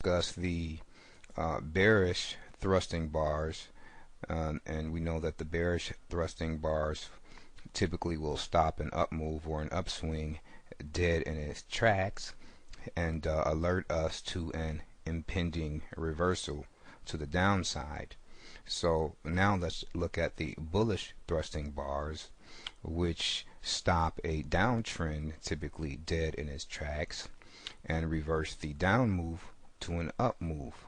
discuss the bearish thrusting bars, and we know that the bearish thrusting bars typically will stop an up move or an upswing dead in its tracks and alert us to an impending reversal to the downside. So now let's look at the bullish thrusting bars, which stop a downtrend typically dead in its tracks and reverse the down move to an up move.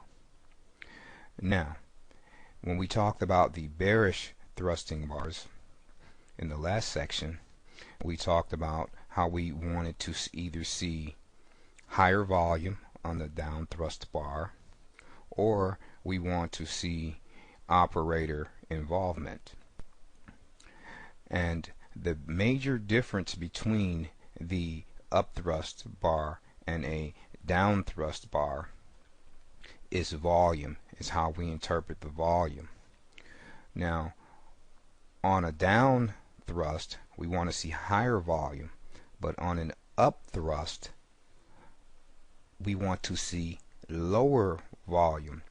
Now, when we talked about the bearish thrusting bars in the last section, we talked about how we wanted to either see higher volume on the down thrust bar, or we want to see operator involvement. And the major difference between the up thrust bar and a down thrust bar is volume, is how we interpret the volume. Now, on a down thrust, we want to see higher volume, but on an up thrust, we want to see lower volume.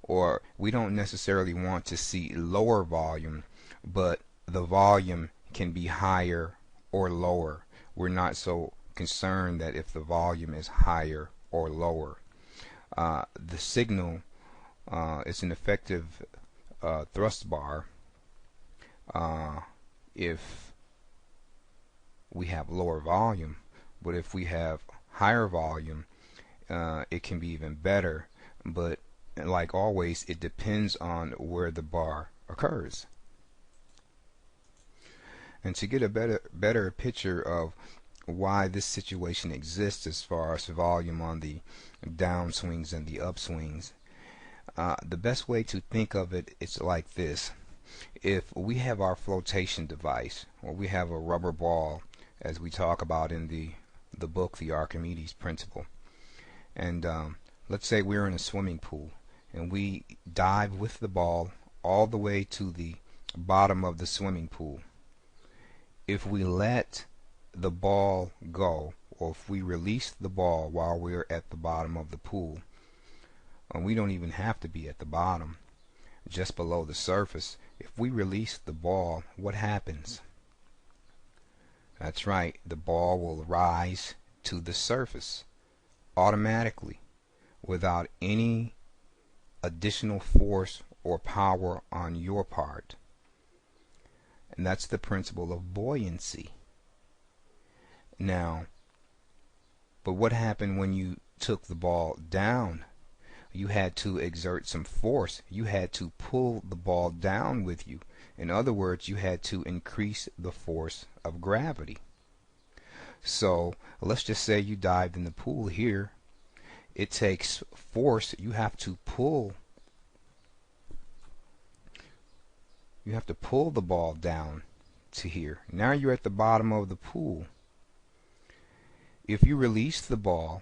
Or we don't necessarily want to see lower volume, but the volume can be higher or lower. We're not so concerned that if the volume is higher or lower. The signal is an effective thrust bar if we have lower volume, but if we have higher volume, it can be even better. But like always, it depends on where the bar occurs. And to get a better picture of why this situation exists as far as volume on the downswings and the upswings, the best way to think of it is like this. If we have our flotation device, or we have a rubber ball, as we talk about in the book The Archimedes Principle, and let's say we're in a swimming pool and we dive with the ball all the way to the bottom of the swimming pool. If we let the ball go, or if we release the ball while we're at the bottom of the pool, and we don't even have to be at the bottom, just below the surface, if we release the ball, what happens? That's right, the ball will rise to the surface automatically without any additional force or power on your part. And that's the principle of buoyancy. Now, but what happened when you took the ball down? You had to exert some force. You had to pull the ball down with you. In other words, you had to increase the force of gravity. So let's just say you dived in the pool here. It takes force. You have to pull. You have to pull the ball down to here. Now you're at the bottom of the pool. If you release the ball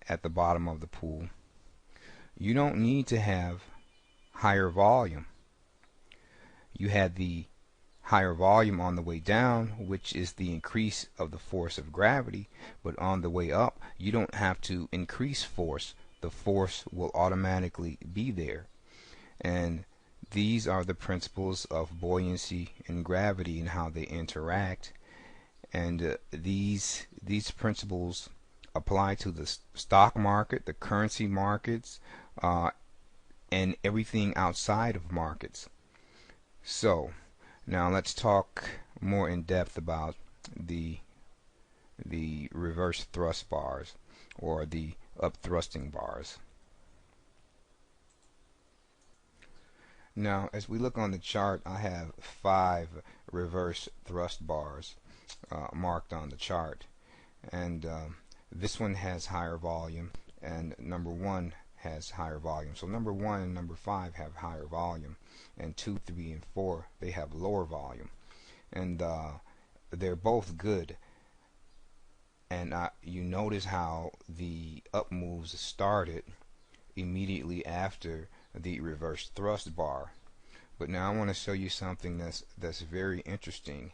at the bottom of the pool, you don't need to have higher volume. You had the higher volume on the way down, which is the increase of the force of gravity, but on the way up, you don't have to increase force. The force will automatically be there. And these are the principles of buoyancy and gravity and how they interact. And these principles apply to the stock market, the currency markets, and everything outside of markets. So now let's talk more in depth about the reverse thrust bars, or the up thrusting bars. Now, as we look on the chart, I have 5 reverse thrust bars marked on the chart, and this one has higher volume, and number 1 has higher volume. So number 1 and number 5 have higher volume, and 2, 3, and 4, they have lower volume, and they're both good. And you notice how the up moves started immediately after the reverse thrust bar. But now I want to show you something that's very interesting,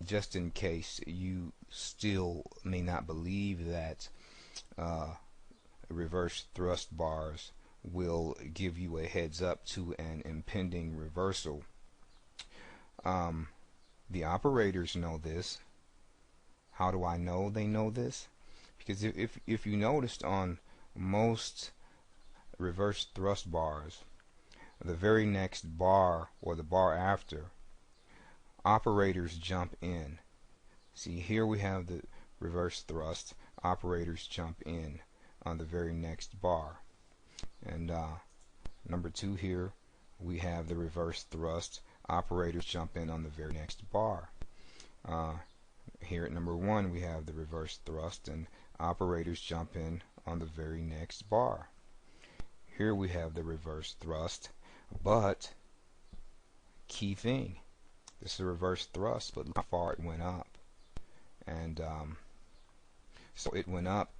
just in case you still may not believe that reverse thrust bars will give you a heads up to an impending reversal. The operators know this. How do I know they know this? Because if you noticed on most reverse thrust bars, the very next bar or the bar after, operators jump in. See, here we have the reverse thrust. Operators jump in on the very next bar. And number 2 here, we have the reverse thrust. Operators jump in on the very next bar. Here at number 1, we have the reverse thrust, and operators jump in on the very next bar. Here we have the reverse thrust, but key thing, this is a reverse thrust, but look how far it went up. And so it went up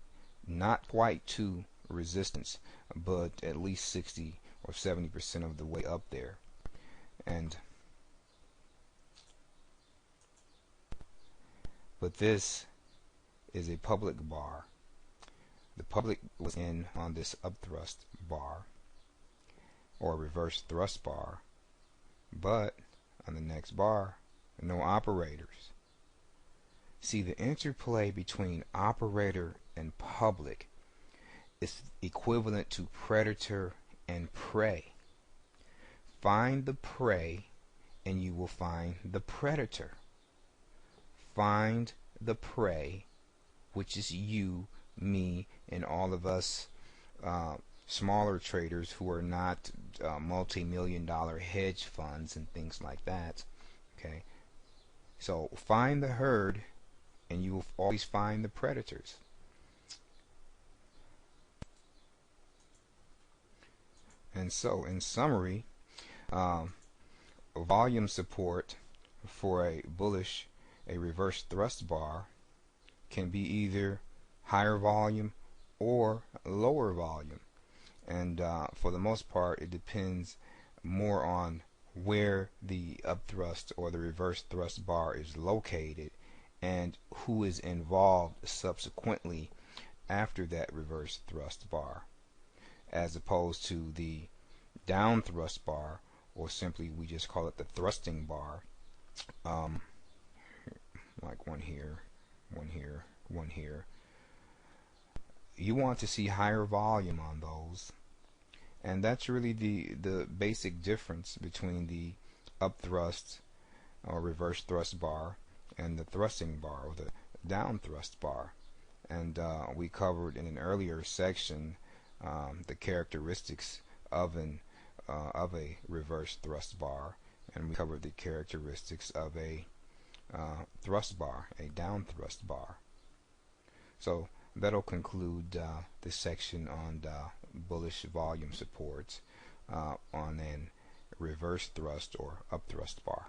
not quite to resistance, but at least 60 or 70% of the way up there. And but this is a public bar. The public was in on this upthrust bar or reverse thrust bar, but on the next bar, no operators. See, the interplay between operator and public is equivalent to predator and prey. Find the prey and you will find the predator. Find the prey, which is you, me, and all of us smaller traders who are not multi-million-dollar hedge funds and things like that. Okay, so find the herd and you will always find the predators. And so, in summary, volume support for a bullish, a reverse thrust bar can be either higher volume or lower volume. And for the most part, it depends more on where the upthrust or the reverse thrust bar is located and who is involved subsequently after that reverse thrust bar, as opposed to the down thrust bar, or simply we just call it the thrusting bar, like one here, one here, one here. You want to see higher volume on those, and that's really the basic difference between the upthrust or reverse thrust bar and the thrusting bar or the down thrust bar. And we covered in an earlier section the characteristics of a reverse thrust bar, and we covered the characteristics of a thrust bar, a down thrust bar. So that'll conclude this section on bullish volume supports on an reverse thrust or upthrust bar.